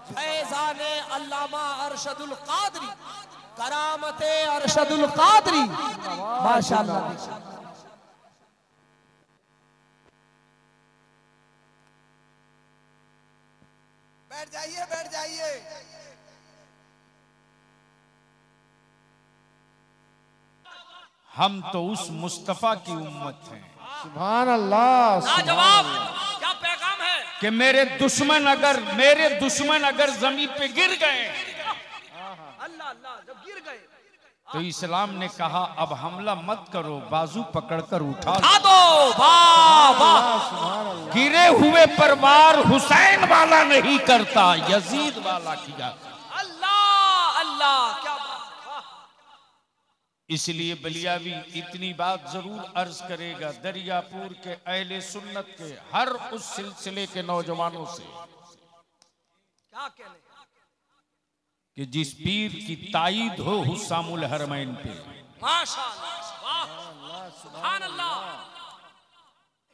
फैजाने अल्लामा अरशदुल कादरी, करामते अरशदुल कादरी, माशाअल्लाह। बैठ जाइए, बैठ जाइए। हम तो उस मुस्तफा की उम्मत हैं। सुभान अल्लाह। लाजवाब, क्या पैगाम है कि मेरे दुश्मन अगर जमीन पे गिर गए, अल्लाह अल्लाह, जब गिर गए तो इस्लाम ने कहा अब हमला मत करो, बाजू पकड़कर उठा उठा दो। वाह वाह, गिरे हुए पर वार हुसैन वाला नहीं करता, यजीद वाला किया। अल्लाह अल्लाह, क्या बात। इसलिए बलियावी इतनी बात जरूर अर्ज करेगा दरियापुर के अहले सुन्नत के हर उस सिलसिले के नौजवानों से क्या कहने कि जिस पीर की ताईद हो हुस्सामुल हरमैन पे, माशाअल्लाह, वाह, सुभान अल्लाह,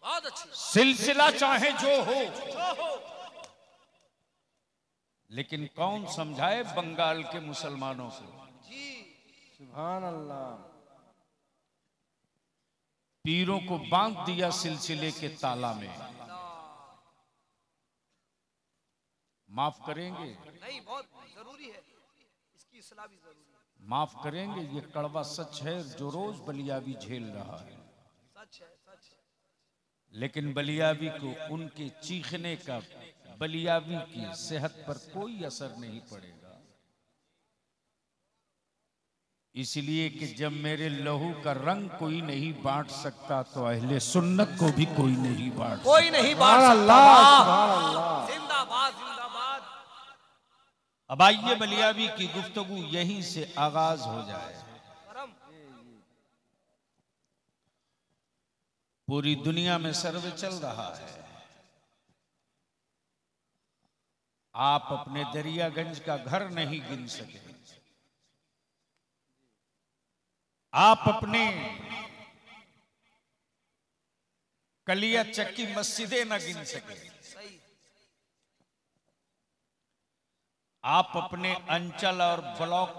बहुत अच्छी। सिलसिला चाहे जो हो, लेकिन कौन समझाए बंगाल के मुसलमानों को। सुभान अल्लाह। पीरों को बांध दिया सिलसिले के ताला में। माफ करेंगे? नहीं, बहुत जरूरी है, इसकी इस्लाह भी जरूरी है। माफ करेंगे, ये कड़वा सच है जो रोज बलियावी झेल रहा है। सच है, सच है। लेकिन बलियावी को उनके चीखने का बलियावी की सेहत पर कोई असर नहीं पड़ेगा। इसलिए कि जब मेरे लहू का रंग कोई नहीं बांट सकता, तो अहले सुन्नत को भी कोई नहीं बांट, कोई नहीं बांट सकता। जिंदाबाद जिंदाबाद। अब आइए बलियावी की गुफ्तगू यहीं से आगाज हो जाए। पूरी दुनिया में सर्वे चल रहा है। आप अपने दरियागंज का घर नहीं गिन सके, आप अपने कलिया चक्की मस्जिदें न गिन सके, आप अपने अंचल और ब्लॉक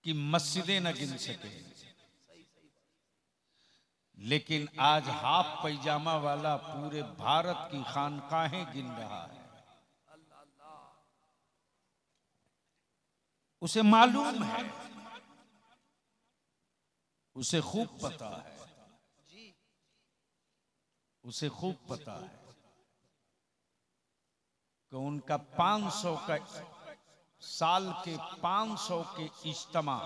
की मस्जिदें न गिन सके, लेकिन आज हाफ पैजामा वाला पूरे भारत की खानकाहें गिन रहा है। उसे मालूम है, उसे खूब पता है, उसे खूब पता है कि उनका 500 का साल के 500 के इज्तिमा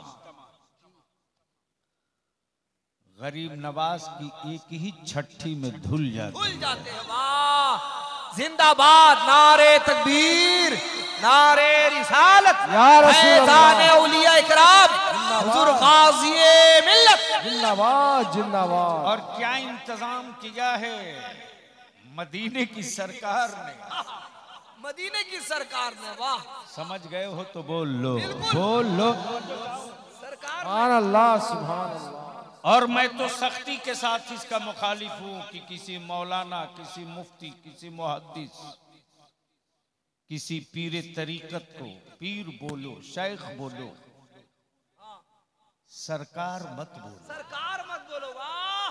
गरीब नवाज की एक ही छठी में धुल जाते हैं। वाह, जिंदाबाद, नारे तकबीर, नारे रिसालत, फैज़ाने औलिया इकराम, हुजूर गाज़िए मिल्लत, जिंदाबाद जिंदाबाद। और क्या इंतजाम किया है मदीने की सरकार ने, मदीने की सरकार ने। वाह, समझ गए हो तो बोल लो, बोल लो। सरकार, सुभान अल्लाह, सुभान अल्लाह। और मैं तो सख्ती के साथ इसका मुखालिफ हूं कि किसी मौलाना, किसी मुफ्ती, किसी मुहद्दिस, किसी पीर तरीकत को पीर बोलो, शेख बोलो, सरकार मत बोलो, सरकार मत बोलो। वाह,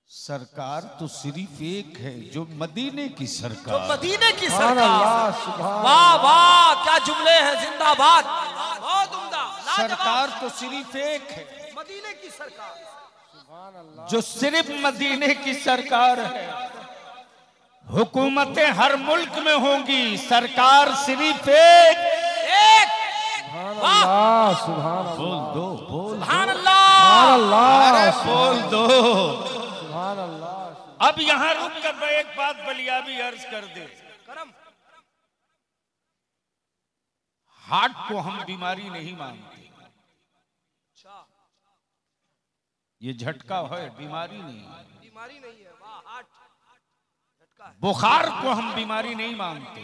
सरकार तो सिर्फ एक है, जो मदीने की सरकार, जो मदीने की सरकार। वाह वाह, क्या जुमले हैं, जिंदाबाद, बहुत उम्दा। सरकार तो सिर्फ एक है, मदीने की सरकार, जो सिर्फ मदीने की सरकार है। हुकूमतें हर मुल्क में होंगी, सरकार सिर्फ एक। वाह, सुभान अल्लाह। बोल दो, बोल सुभान अल्लाह, अरे बोल दो। सुभान अल्लाह। अब यहाँ रुक कर मैं एक बात बलियावी अर्ज कर दे। करम, हार्ट को हम बीमारी नहीं मानते, ये झटका है, बीमारी नहीं है। बीमारी नहीं है। वाह, हार्ट झटका है। बुखार को हम बीमारी नहीं मानते,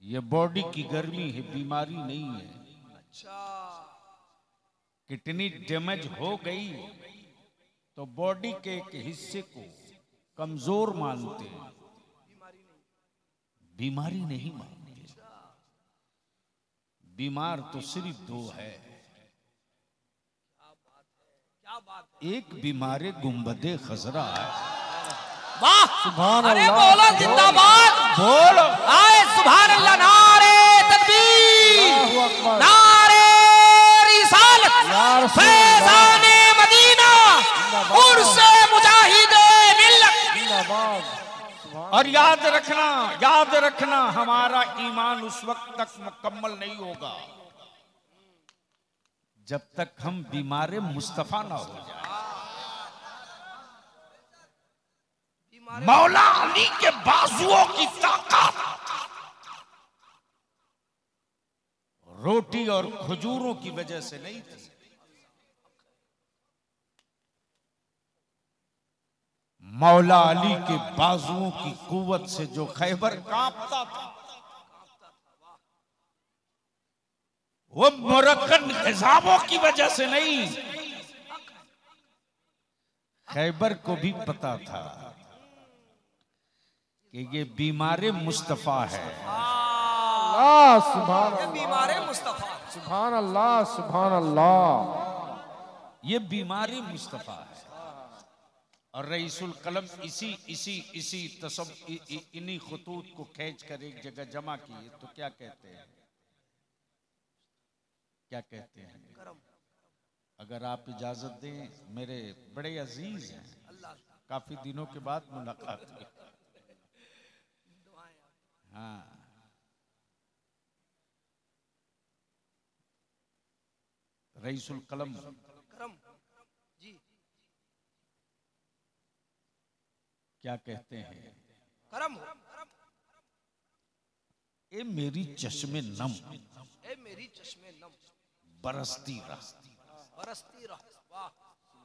ये बॉडी की गर्मी है, बीमारी नहीं है। अच्छा, किडनी डैमेज हो गई तो बॉडी के एक हिस्से को कमजोर मानते हैं, बीमारी नहीं मानते। बीमार तो सिर्फ दो है, एक बीमारे गुंबदे खजरा है। वाह सुभान अरे अल्लाह, बोलो जिंदाबाद, बोल आए सुभान अल्लाह, नारे तकबीर, अल्लाहु अकबर, नारे रिसालत, या रसूल फैज़ाने मदीना, उर्से मुजाहिदे मिल्लत। जिंदाबाद। और याद रखना हमारा ईमान उस वक्त तक मुकम्मल नहीं होगा जब तक हम बीमारे मुस्तफा ना हो जाए। मौला अली के बाजुओं की ताकत रोटी और खजूरों की वजह से नहीं थी, मौला अली के बाजुओं की कुव्वत से जो खैबर कांपता था, वो मुरक्कन हिजाबों की वजह से नहीं। खैबर को भी पता था कि ये बीमारे मुस्तफा है। अल्लाह सुभान ये अल्लाह, बीमारे मुस्तफा, सुभान अल्लाह, सुभान अल्लाह। ये बीमारी मुस्तफा है। और रईसुल कलम इसी इन्हीं खतूत को खींच कर एक जगह जमा किए तो क्या कहते हैं, क्या कहते हैं? अगर आप इजाजत दें, मेरे बड़े अजीज हैं, काफी दिनों के बाद मुलाकात हुई। हाँ, रईसुल कलम जी क्या कहते हैं? करम हो, ए मेरी चश्मे नम ए मेरी चश्मे नम बरसती रह, बरसती रह, वाह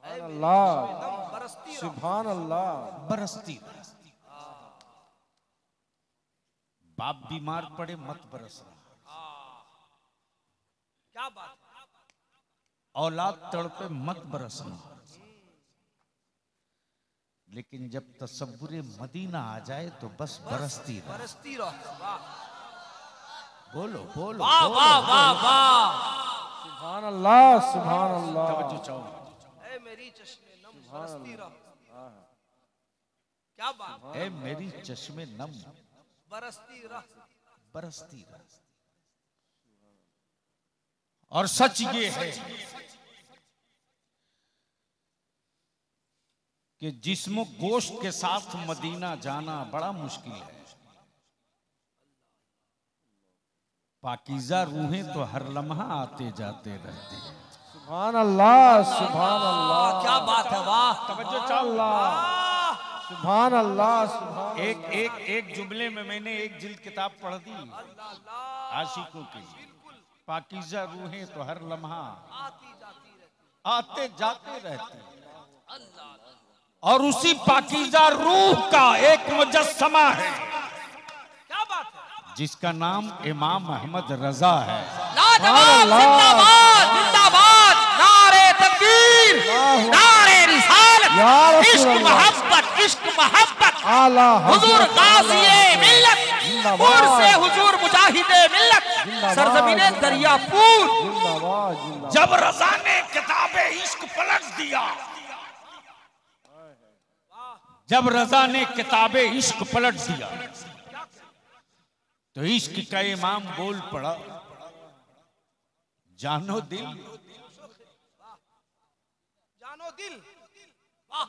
ऐ मेरी अल्लाह, चश्मे नम बरसती रह। सुभान अल्लाह। बरसती रह। बाप बीमार पड़े मत बरसना, क्या बात है, औलाद तड़पे मत बरसना, लेकिन जब तसव्वुरे मदीना आ जाए तो बस बरसती रह। बरसती रह, वाह बोलो बोलो वाह बोलो, वाह वाह वाह, सुभान अल्लाह, सुभान अल्लाह। तवज्जो चाहो। ऐ मेरी चश्मे नम बरसती रह, क्या बात है, ए मेरी चश्मे नम बरसती रह। बरसती रह। और सच ये है कि जिस्म गोश्त के साथ मदीना जाना बड़ा मुश्किल है। पाकीज़ा रूहें तो हर लम्हा आते जाते रहते हैं। सुभान अल्लाह, सुभान अल्लाह, क्या बात है, वाह तवज्जो चाहो। सुभान अल्लाह, सुभान। एक जुमले में मैंने एक जिल्द किताब पढ़ दी आशिकों की। पाकीज़ा रूहें तो हर लम्हा आते जाते रहते हैं। और उसी पाकीज़ा रूह का एक मुजस्समा है, क्या बात है, जिसका नाम इमाम अहमद रजा है। लाजवाब, जिंदाबाद जिंदाबाद, नारे तकबीर, नारे रिसालत, या रसूल इश्क अल्लाह। मोहब्बत, इश्क मोहब्बत, आला हुजूर हज़रत गाज़िए मिल्लत, जिंदाबाद। उर्से हुजूर मुजाहिदे मिल्लत, जिंदाबाद, सरज़मीने जिंदाबाद। दरियापुर। जिंदाबाद, जिंदाबाद। जब रजा ने किताबे इश्क पलट दिया, जब रजा ने किताबे इश्क पलट दिया, तो इश्क का इमाम बोल पड़ा, जानो दिल, जानो दिल, वाह।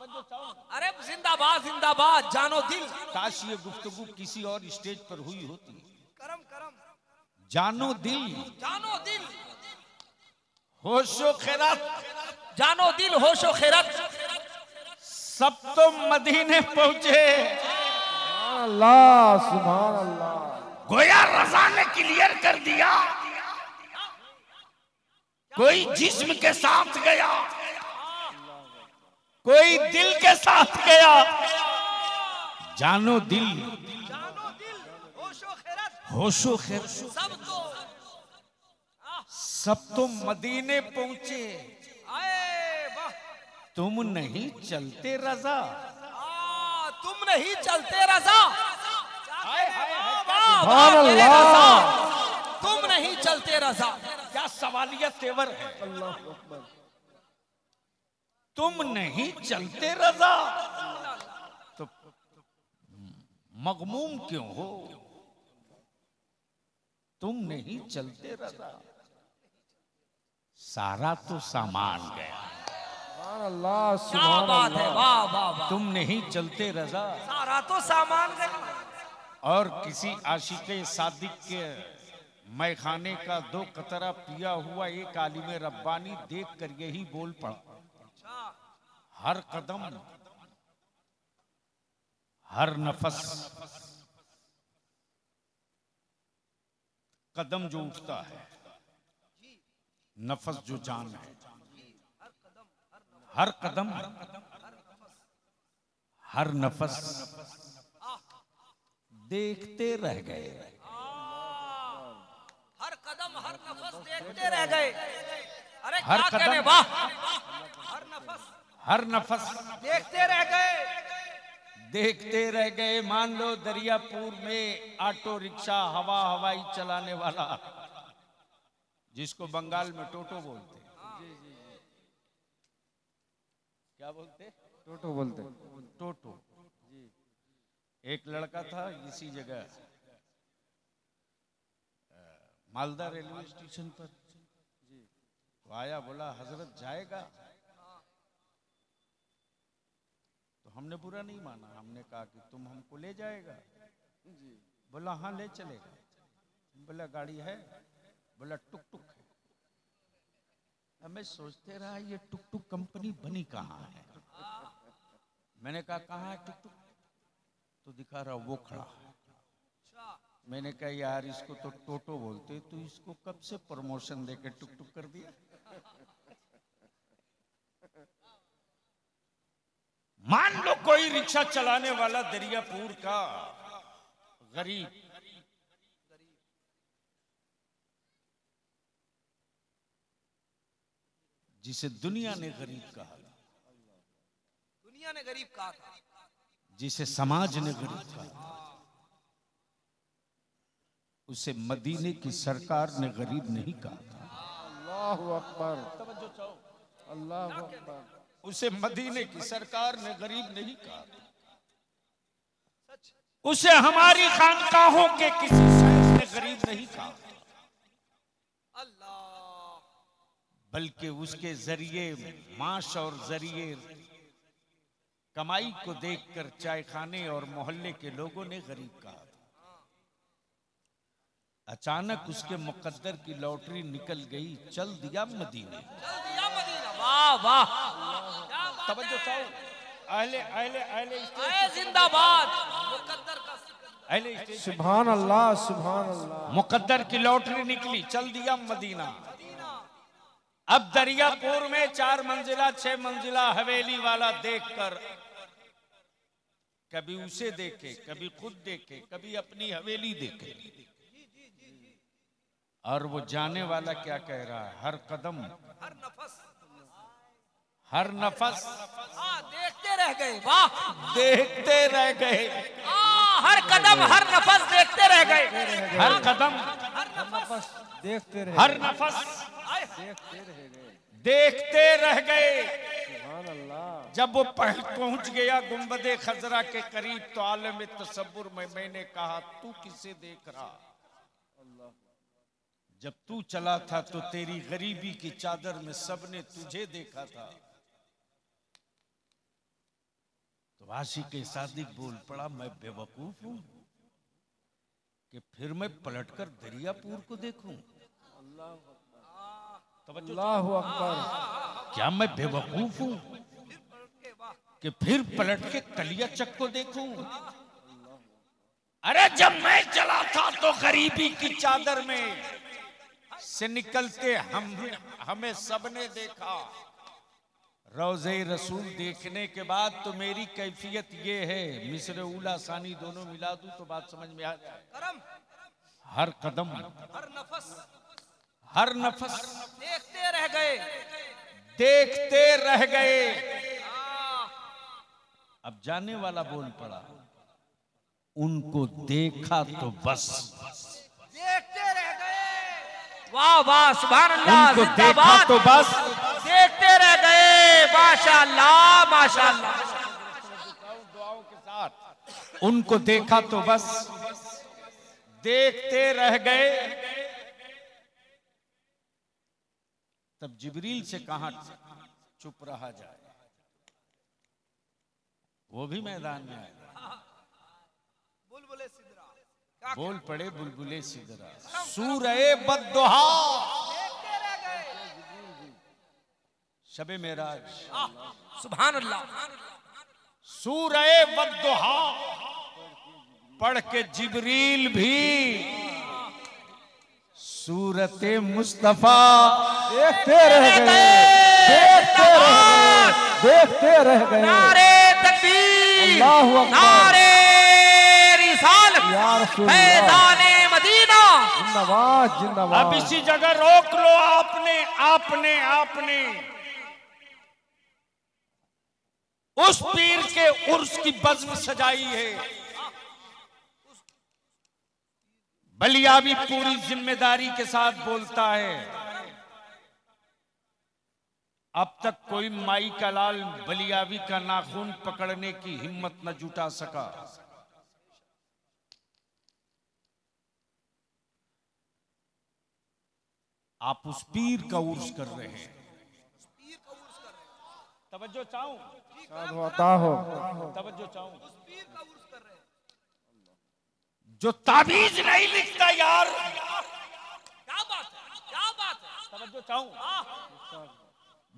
अरे जिंदाबाद जिंदाबाद, जानो दिल। काश ये गुफ्तगू किसी और स्टेज पर हुई होती। करम करम, जानो दिल, जानो दिल, होशो खैरात, जानो दिल, होशो खैरत, सब तो मदीने पहुंचे। सुभान अल्लाह, सुभान अल्लाह। गोया रजा ने क्लियर कर दिया, कोई जिस्म के साथ गया, कोई दिल के साथ गया। जानो दिल, जानो दिल, होशो खैरत, होशो खैर, सब तो सब तो मदीने पहुंचे। आए, वाह तुम नहीं चलते रजा। तुम नहीं चलते रजा। सुभान अल्लाह। तुम नहीं चलते रजा। क्या सवालिया तेवर है। तुम नहीं चलते रजा तो मगमूम क्यों हो। तुम नहीं चलते रजा, सारा तो सामान गया। सुभान अल्लाह। क्या सुभान बात है, अल्लाह। वाह वाह वाह। तुम नहीं चलते रजा। सारा तो सामान गया। और किसी आशिके सादिक के मैखाने का 2 कतरा पिया हुआ एक आलिम रब्बानी देख कर यही बोल पड़ा। हर कदम, हर नफस, कदम जो उठता है, नफस जो जान है, हर कदम, हर नफस देखते रह गए। हर कदम हर नफस देखते रह गए। अरे हर क्या कदम, कहने, वाह। हर नफस देखते रह गए। देखते रह गए। मान लो दरियापुर में ऑटो रिक्शा हवाई चलाने वाला, जिसको बंगाल में टोटो बोलते, क्या बोलते, टोटो बोलते। टोटो। एक लड़का था इसी जगह मालदा रेलवे स्टेशन पर, तो आया, बोला हजरत जाएगा। तो हमने बुरा नहीं माना, हमने कहा कि तुम हमको ले जाएगा। बोला हाँ ले चलेगा। बोला गाड़ी है? बोला टुक टुक है। हमें सोचते रहा ये टुक टुक कंपनी बनी कहाँ है। मैंने कहा कहाँ है टुक टुक? तो दिखा रहा वो खड़ा है। मैंने कहा यार इसको तो टोटो बोलते, तो इसको कब से प्रमोशन देके टुक टुक कर दिया। मान लो कोई रिक्शा चलाने वाला दरियापुर का गरीब, जिसे दुनिया ने गरीब कहा, दुनिया ने गरीब कहा था, जिसे समाज ने गरीब कहा, उसे मदीने की सरकार ने गरीब नहीं कहा था। अल्लाहु अकबर। अल्लाहु अकबर। उसे मदीने की सरकार ने गरीब नहीं कहा। उसे हमारी खानकाहों के किसी शायख ने गरीब नहीं कहा। अल्लाह। बल्कि उसके जरिए माश और जरिए कमाई को देखकर चाय खाने और मोहल्ले के लोगों ने गरीब कहा था। अचानक उसके मुकद्दर की लॉटरी निकल गई, चल दिया मदीने। चल दिया मदीना। वाह वाह। तवज्जो चाहो। अहले अहले अहले आए जिंदाबाद। मुकद्दर का अहले स्टेज। सुभान अल्लाह। सुभान अल्लाह। मुकद्दर की लॉटरी निकली, चल दिया मदीना। अब दरियापुर में 4 मंजिला 6 मंजिला हवेली वाला देखकर कभी उसे देखे, कभी खुद देखे, कभी अपनी हवेली देखे, और वो जाने वाला क्या कह रहा है, हर कदम, हर नफस, हर नफस देखते रह गए। वाह। देखते रह गए। हर कदम हर नफस देखते रह गए। हर कदम, हर नफस देखते रहे। हर नफस देखते रह गए। देखते रह गए। सुभान अल्लाह। जब वो पहुंच गया गुंबदे खजरा के करीब, तो आलम तसव्वुर में मैंने कहा तू किसे देख रहा? जब तू चला था तो तेरी गरीबी की चादर में सबने तुझे देखा था। तो आशिक़ सादिक बोल पड़ा, मैं बेवकूफ हूं कि फिर मैं पलटकर दरियापुर को देखूं? अल्लाहु अकबर। क्या मैं बेवकूफ हूं कि फिर पलट के कलियाचक को देखूं? अरे जब मैं चला था तो गरीबी की चादर में से निकलते हमें सबने देखा। रोज़े रसूल देखने के बाद तो मेरी कैफियत ये है, मिस्र उला सानी दोनों मिला दूं तो बात समझ में आ जाए। हर कदम, हर नफस, हर नफस देखते रह गए। देखते रह गए। अब जाने वाला बोल पड़ा, उनको देखा तो बस, देखते रह गए। वाह वाह सुभान अल्लाह, उनको देखा जिंदाबाद। तो बस, देखते रह गए, माशाअल्लाह माशाअल्लाह। दुआओं के साथ, उनको देखा तो बस देखते रह गए। तब जिब्रील से कहा चुप रहा जाए, वो भी मैदान में आए। बुलबुले सिदरा बोल पड़े बुलबुले सिदरा, सूरए बद्दुहा, देखते रह गए। शबे मेराज, सुभान अल्लाह। सूरए बद्दुहा पढ़ के जिब्रील भी सूरते मुस्तफा देखते रह गए, देखते रह गए। नारे तकबीर, अल्लाहु अकबर। नारे रिसालत, या रसूल अल्लाह। फैज़ाने मदीना। जिंदाबाद जिंदाबाद। अब इसी जगह रोक लो। आपने उस पीर के उर्स की बज़्म सजाई है। बलियावी पूरी जिम्मेदारी के साथ बोलता है, अब तक कोई माई का लाल बलियावी का नाखून पकड़ने की हिम्मत न जुटा सका। आप उस पीर का उर्स कर रहे हैं। तवज्जो चाहूं, होता हो। तवज्जो चाहूं। जो ताबीज नहीं लिखता यार, क्या बात है, क्या बात है। तवज्जो चाहूं,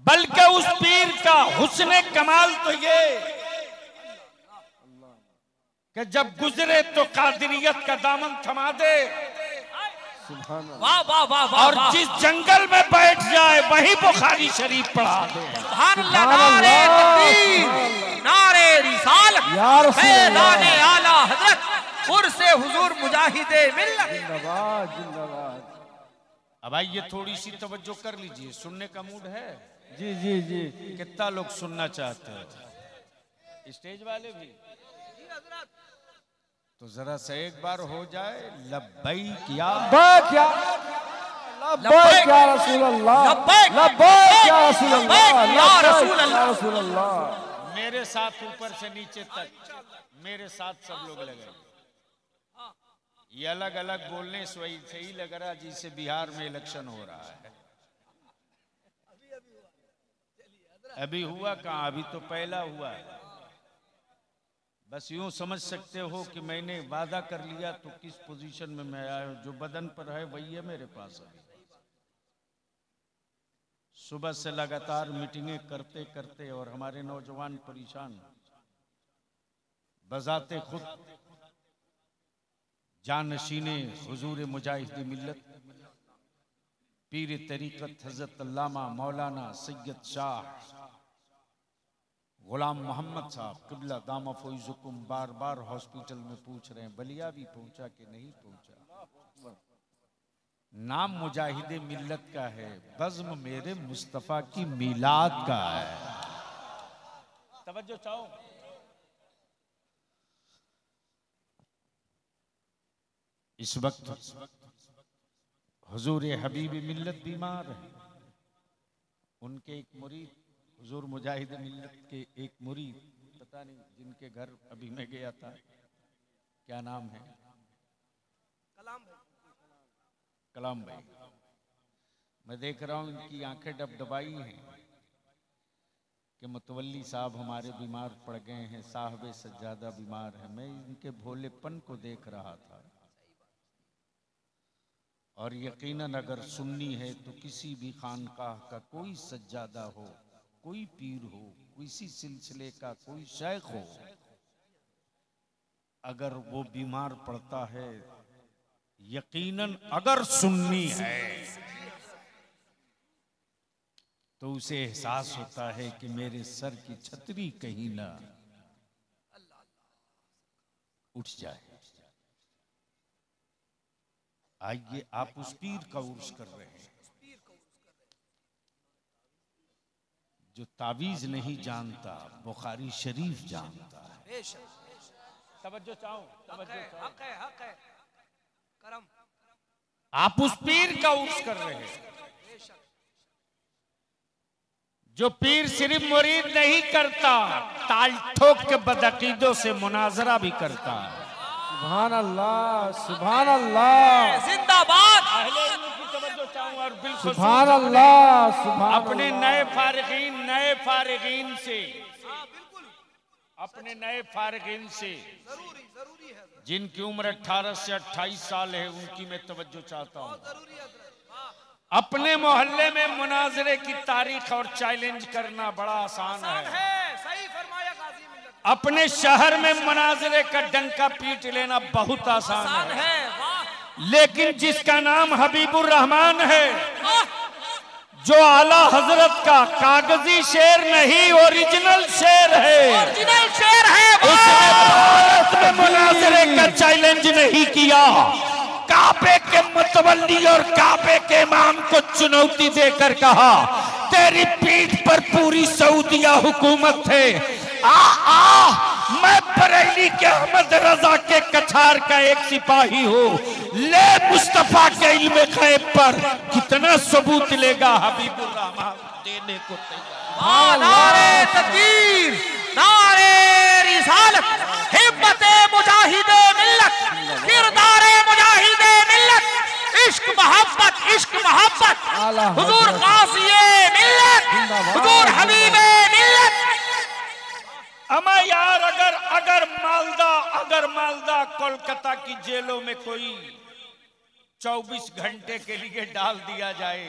बल्कि उस पीर का हुस्ने कमाल तो ये कि जब गुजरे तो कादिरियत का दामन थमा दे, वाह वाह वाह वाह। और जिस जंगल में बैठ जाए वहीं बुखारी शरीफ पढ़ा दे। सुभान अल्लाह। नारे तकबीर, नारे रिसालत, या रसूल अल्लाह। फैज़ाने आला हजरत उर्से हुजूर मुजाहिदे मिल्लत। जिंदाबाद जिंदाबाद। अब आइए थोड़ी सी तवज्जो कर लीजिए, सुनने का मूड है? जी जी जी। कितना लोग सुनना चाहते हैं? स्टेज वाले भी तो जरा से एक बार हो जाए, लब्बैक या लब्बैक या लब्बैक या रसूल अल्लाह, लब्बैक, लब्बैक या रसूल अल्लाह, लब्बैक या रसूल लब्बैक अल्लाह। या रसूल अल्लाह। मेरे साथ ऊपर से नीचे तक, मेरे साथ सब लोग लगे। ये अलग अलग बोलने से वही सही लग रहा है जिसे बिहार में इलेक्शन हो रहा है। अभी हुआ कहाँ, अभी तो पहला हुआ है। बस यूं समझ सकते हो कि मैंने वादा कर लिया तो किस पोजीशन में मैं आया हूं। जो बदन पर है वही है मेरे पास अभी। सुबह से लगातार मीटिंगें करते करते और हमारे नौजवान परेशान, बजाते खुद जानशीने हुजूर मुजाहिद मिल्लत पीर तरीक़त हज़रत अल्लामा मौलाना सैयद शाह गुलाम मोहम्मद साहब क़िबला दामा फ़ैज़ुकुम बार बार हॉस्पिटल में पूछ रहे हैं, बलिया भी पहुंचा कि नहीं पहुंचा। नाम मुजाहिद मिल्लत का है, बज़्म मेरे मुस्तफ़ा की मीलाद का है। तवज्जो चाहो। इस वक्त हुजूर हबीब मिल्लत बीमार है। उनके एक मुरीद हुजूर मुजाहिद मिल्लत के एक मुरीद, पता नहीं जिनके घर अभी मैं गया था, क्या नाम है? कलाम भाई। मैं देख रहा हूं इनकी आंखें डबडबाई हैं कि मुतवल्ली साहब हमारे बीमार पड़ गए हैं, साहब सज्जादा बीमार है। मैं इनके भोलेपन को देख रहा था। और यकीनन अगर सुन्नी है तो किसी भी खानकाह का कोई सज्जादा हो, कोई पीर हो, किसी सिलसिले का कोई शेख हो, अगर वो बीमार पड़ता है, यकीनन अगर सुन्नी है तो उसे एहसास होता है कि मेरे सर की छतरी कहीं ना उठ जाए। आइए, आप उस पीर का उर्स कर रहे हैं। जो तावीज नहीं जानता बुखारी शरीफ जानता है। बेशक तवज्जो चाहो, हक है, हक है, हक है। करम आप उस पीर का उर्स कर रहे हैं बेशक जो पीर सिर्फ मुरीद नहीं करता, ताल ठोक के बदअकीदों से मुनाजरा भी करता है। सुभान अल्लाह, सुभान अल्लाह, जिंदाबाद। अहले इल्म की तवज्जो चाहूं और बिल्कुल सुभान अल्लाह, सुभान अपने नए फारिगीन से, हाँ बिल्कुल अपने नए फारिगीन से जरूरी जरूरी है, जिनकी उम्र 18 से 28 साल है, उनकी मैं तवज्जो चाहता हूँ। जरूरी है हजरत। वाह अपने मोहल्ले में मुनाजरे की तारीख और चैलेंज करना बड़ा आसान आसान है। है, सही फरमाया गाजी मिल्लत। अपने शहर में मुनाजरे का डंका पीट लेना बहुत आसान आसान है, है। वाह लेकिन जिसका नाम हबीबुर रहमान है, वाह। जो आला हजरत का कागजी शेर नहीं ओरिजिनल शेर है, ओरिजिनल शेर है। उसने भारत में मुनाजरे का चैलेंज नहीं किया। काबे के मुतवल्ली और काबे के इमाम को चुनौती देकर कहा, तेरी पीठ पर पूरी सऊदिया हुकूमत है, आ मैं बरेली के अहमद रजा के कछार का एक सिपाही हूँ, ले मुस्तफा के इल्म गैब पर कितना सबूत लेगा हबीबुर रहमान देने को तैयार। वाह। नारे तकबीर, नारे रिसालत, हिम्मते मुजाहिदे मिल्लत, किरदारे मुजाहिदे मिल्लत, इश्क मोहब्बत, इश्क मोहब्बत, आला हुजूर हजरत। कासिए मिल्लत, जिंदाबाद। हुजूर हबीबे मिल्लत। अमा यार अगर मालदा कोलकाता की जेलों में कोई 24 घंटे के लिए डाल दिया जाए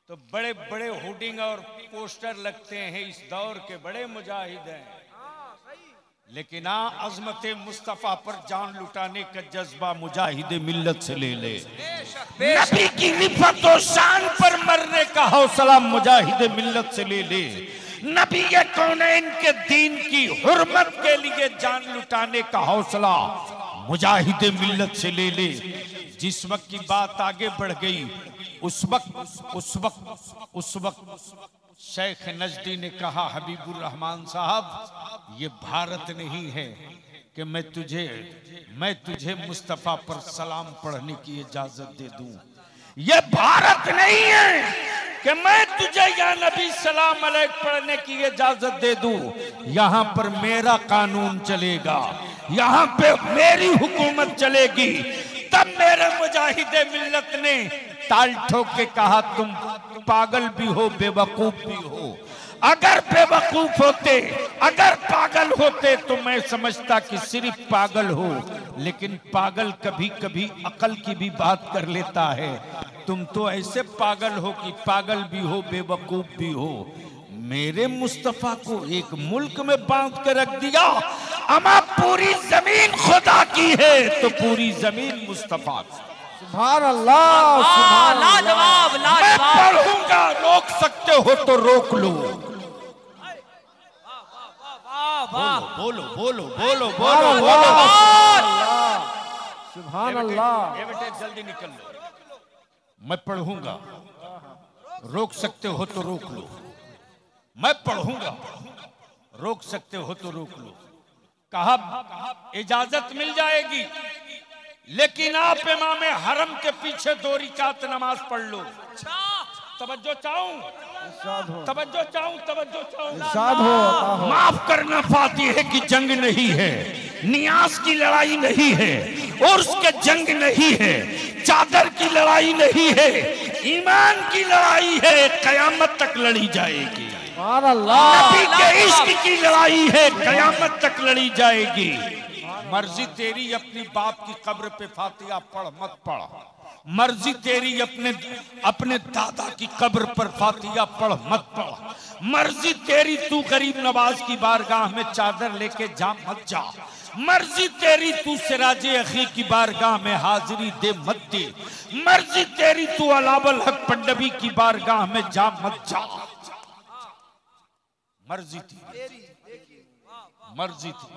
तो बड़े बड़े होर्डिंग और पोस्टर लगते हैं, इस दौर के बड़े मुजाहिद हैं, लेकिन अजमत मुस्तफा पर जान लुटाने का जज्बा मुजाहिद मिल्लत से ले ले। नबी की रिफत और शान पर मरने का हौसला मुजाहिद मिल्लत से ले ले। नबी कौनैन के दीन की हुर्मत के लिए जान लुटाने का हौसला मुजाहिद मिल्लत से ले ले। जिस वक्त की बात आगे बढ़ गई उस वक्त शेख नजदी ने कहा, हबीबुर रहमान साहब ये भारत नहीं है कि मैं तुझे मुस्तफा पर सलाम पढ़ने की इजाजत दे दूं, ये भारत नहीं है कि मैं तुझे या नबी सलाम अलैक पढ़ने की इजाजत दे दूं। यहाँ पर मेरा कानून चलेगा, यहाँ पे मेरी हुकूमत चलेगी। तब मेरे मुजाहिदे मिल्लत ने ताल ठोक के कहा, तुम पागल भी हो बेवकूफ भी हो। अगर बेवकूफ होते, अगर पागल होते तो मैं समझता कि सिर्फ पागल हो, लेकिन पागल कभी कभी अकल की भी बात कर लेता है। तुम तो ऐसे पागल हो कि पागल भी हो बेवकूफ भी हो। मेरे मुस्तफा को एक मुल्क में बांध के रख दिया। अमा पूरी जमीन खुदा की है तो पूरी जमीन मुस्तफा की। सुभान अल्लाह, सुभान अल्लाह। लाजवाब, मैं लाजवाब। पढ़ूंगा, रोक सकते हो तो रोक लो। वाह वाह। बोलो बोलो बोलो सुभान बोलो अल्लाह, बोलो। सुभान अल्लाह। ये बेटे जल्दी निकल लो, मैं पढ़ूंगा, रोक सकते हो तो रोक लो। मैं पढ़ूंगा, रोक सकते हो तो रोक लो। कहा इजाजत मिल जाएगी, लेकिन आप इमाम हरम के पीछे 2 रकात नमाज पढ़ लो। तवज्जो चाहूं, इरशाद हो, तवज्जो चाहूं, तवज्जो चाहूं। इरशाद हो, अता हो। माफ करना फातिह की जंग नहीं है, नियाज की लड़ाई नहीं है, और उसके जंग नहीं है, चादर की लड़ाई नहीं है, ईमान की लड़ाई है, कयामत तक लड़ी जाएगी। सुभान अल्लाह। नबी के इश्क की लड़ाई है, कयामत तक लड़ी जाएगी। मर्जी तेरी अपनी बाप की कब्र पे फातिहा पढ़ मत पढ़, मर्जी तेरी अपने दादा की कब्र पर फातिहा पढ़ मत पढ़, मर्जी तेरी तू गरीब नवाज की बारगाह में चादर लेके जा मत जा, मर्जी तेरी तू सिराजे अखी की बारगाह में हाजिरी दे मत दे, मर्जी तेरी तू अलावल हक पंडवी की बारगाह में जा मत जा। मर्जी थी, मर्जी थी।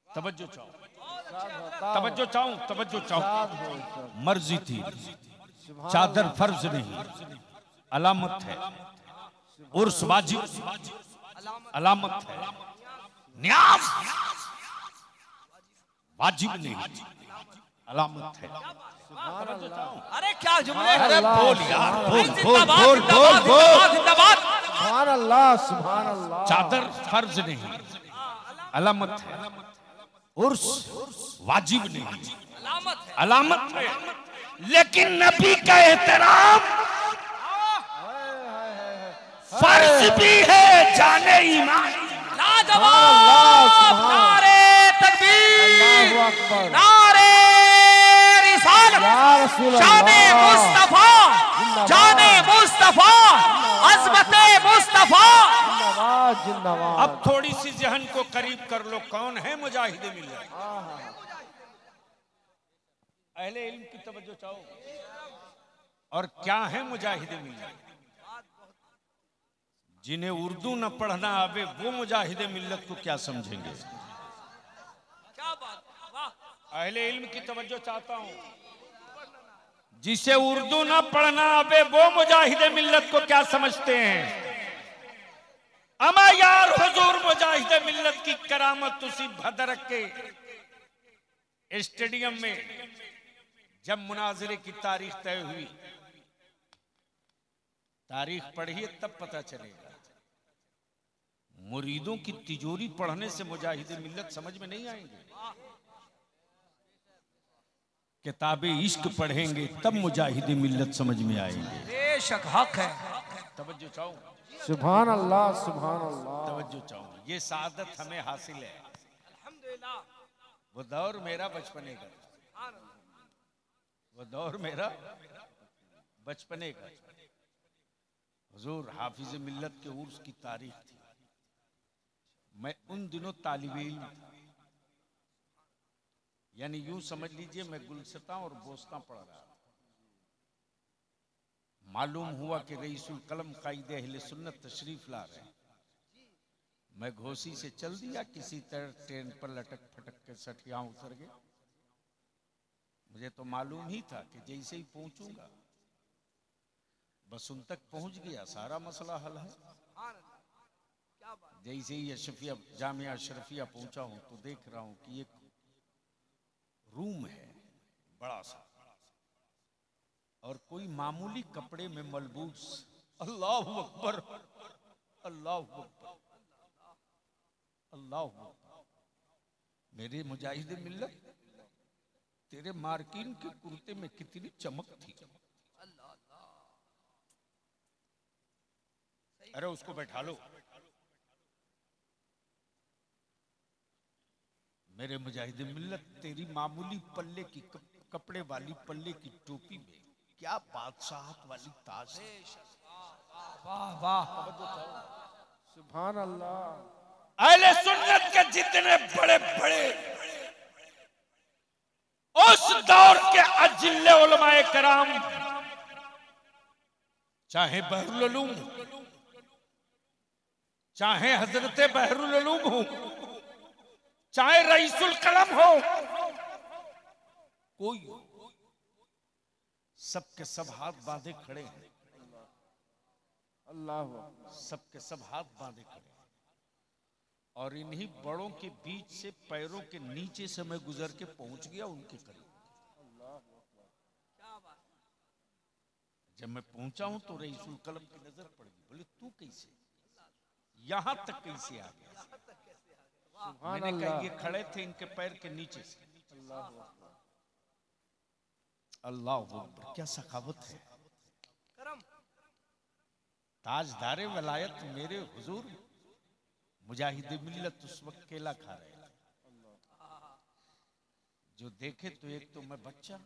तवज्जो चाहो, तवज्जो चाहूं, तवज्जो चाहूं। मर्जी थी, चादर फर्ज नहीं, अलामत है। उर्स वाजिब अलामत है, न्याज वाजिब नहीं, अलामत है। अरे क्या जुमले हैं। अरे बोल यार, बोल बोल जिंदाबाद, बोल बोल बोल। जिंदाबाद। सुभान अल्लाह, सुभान अल्लाह। चादर फर्ज नहीं, अलामत है। उर्स वाजिब नहीं, अलामत है। लेकिन नबी का एहतराम फर्ज भी है, जाने ईमान। लाजवाब। नारे तकबीर, अल्लाहु अकबर। नारे रिसालत, या रसूल शाने अल्लाह। मुस्तफा, जाने मुस्तफा, अज़मते मुस्तफा। जिंदाबाद, जिंदाबाद। अब थोड़ी सी जहन को करीब कर लो, कौन है मुजाहिद मिल्लत? अहले इल्म की तवज्जो चाहो। और क्या है मुजाहिद मिल्लत? जिन्हें उर्दू न पढ़ना आवे वो मुजाहिद मिल्लत को क्या समझेंगे? क्या बात, वाह। अहले इल्म की तवज्जो चाहता हूं। जिसे उर्दू न पढ़ना आवे वो मुजाहिद मिल्लत को क्या समझते हैं? अमा यार हुजूर मुजाहिद मिल्लत की करामत उसी भदरक के स्टेडियम में जब मुनाजरे की तारीख तय हुई, तारीख पढ़िए तब पता चलेगा। मुरीदों की तिजोरी पढ़ने से मुजाहिद मिल्लत समझ में नहीं आएंगे। किताबे इश्क पढ़ेंगे तब मुजाहिद मिल्लत समझ में आएंगे। बेशक हक है। तवज्जो चाहो, सुभान अल्लाह, सुभान अल्लाह। तवज्जो चाहो। ये सादत हमें हासिल है। अल्हम्दुलिल्लाह। वो दौर मेरा बचपने का, वो दौर मेरा बचपने का। हुजूर हाफिज मिल्लत के उर्स की तारीख थी। मैं उन दिनों तालिबे इल्म था, यानी यूं समझ लीजिए मैं गुलसता और बोस्ता पढ़ रहा था। मालूम हुआ कि रईसुल कलम कायदे अहले सुन्नत तशरीफ ला रहे हैं। मैं घोसी से चल दिया, किसी तरह ट्रेन पर लटक फटक के सठिया उतर गए। मुझे तो मालूम ही था कि जैसे ही पहुंचूंगा बस उन तक पहुंच गया, सारा मसला हल है। जैसे ही अशरफिया जामिया अशरफिया पहुंचा हूं तो देख रहा हूं कि एक रूम है बड़ा सा, और कोई मामूली कपड़े में मलबूस, अल्लाहु अकबर, अल्लाहु अकबर, अल्लाहु अकबर। मेरे मुजाहिद मिल्लत, तेरे मार्किन के कुर्ते में कितनी चमक थी। अरे उसको बैठा लो। मेरे मुजाहिद मिल्लत, तेरी मामूली पल्ले की कपड़े वाली पल्ले की टोपी में क्या बादशाहत वाली ताज है। वाह वाह। सुभान अल्लाह। अहले सुन्नत के जितने बड़े बड़े उस दौर के अजिल्ले उलमाए कराम, चाहे बहरुल उलूम, चाहे हजरत बहरुल उलूम हो, चाहे रईसुल कलम हो, कोई हो, सबके सब हाथ बांधे खड़े हैं। अल्लाह। सबके सब हाथ बांधे खड़े हैं। और इन्हीं बड़ों के बीच से पैरों के नीचे से मैं गुजर के पहुंच गया उनके करीब। जब मैं पहुंचा हूं तो रईसुल कलम की नजर पड़ गई। बोले तू कैसे यहां तक कैसे आ गया? मैंने कहा ये खड़े थे इनके पैर के नीचे से। अल्लाह अकबर, क्या सखावत है। ताजदारे वलायत मेरे हुजूर मुजाहिद मिल्लत उस वक्त केला खा रहे थे। जो देखे तो एक तो मैं बच्चा,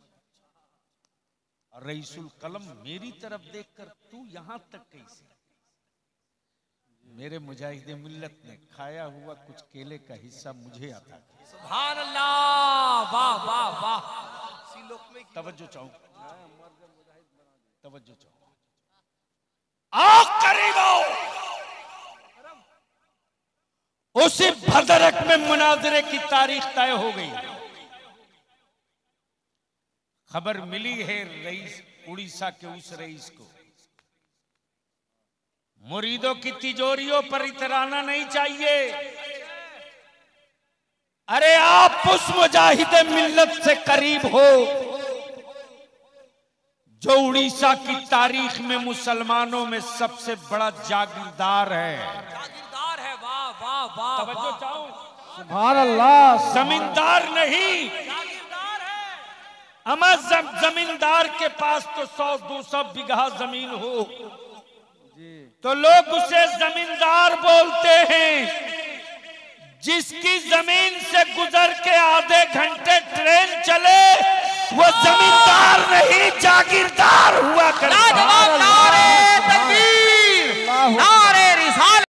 और रईसुल कलम मेरी तरफ देखकर तू यहां तक कैसे? मेरे मुजाहिद मिल्लत ने खाया हुआ कुछ केले का हिस्सा मुझे आता। सुभान अल्लाह। वाह वाह वाह। तवज्जो चाहूं, तवज्जो चाहूं। आओ करीब आओ। उसी भदरक में मुनाजरे की तारीख तय हो गई। खबर मिली है रईस उड़ीसा के उस रईस को, मुरीदों की तिजोरियों पर इतराना नहीं चाहिए। अरे आप उस मुजाहिद मिल्लत से करीब हो जो उड़ीसा की तारीख में मुसलमानों में सबसे बड़ा जागीरदार है। जागीरदार है। वाह वाह वाह तवज्जो चाहो, सुभान अल्लाह। जमींदार नहीं, जागीरदार है। अमा जमींदार के पास तो 100-200 बीघा जमीन हो तो लोग उसे जमींदार बोलते हैं। जिसकी जमीन से गुजर के आधे घंटे ट्रेन चले वो जमींदार नहीं जागीरदार हुआ करता है।